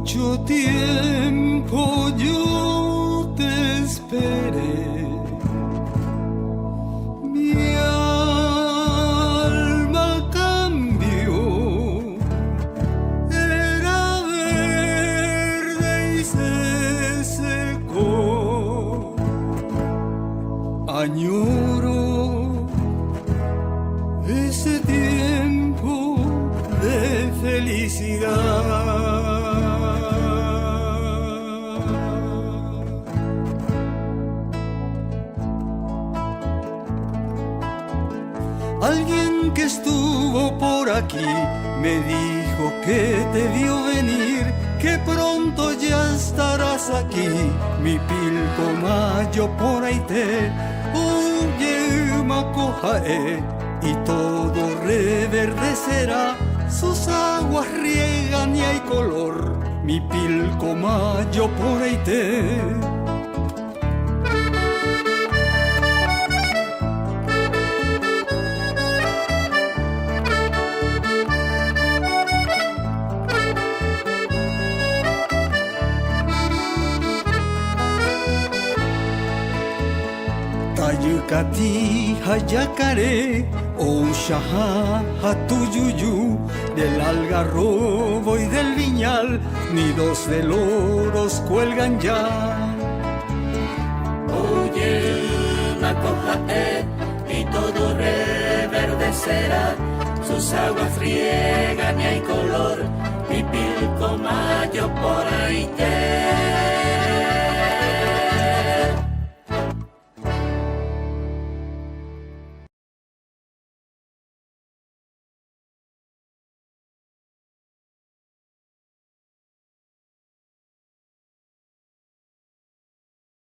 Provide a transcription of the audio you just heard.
Mucho tiempo yo te esperé, mi alma cambió, era verde y se secó. Añoro ese tiempo de felicidad. Alguien que estuvo por aquí me dijo que te vio venir, que pronto ya estarás aquí, mi pilcomayo por ahí te oye macojae, y todo reverdecerá, sus aguas riegan y hay color, mi pilcomayo por ahí te. Tayucati, Hayacaré, Oaxaca, Hatuyuyu, del algarrobo y del viñal, nidos de loros cuelgan ya. Oye, macojae, y todo reverdecerá, sus aguas riegan y hay color, mi pilcomayo por ahí te.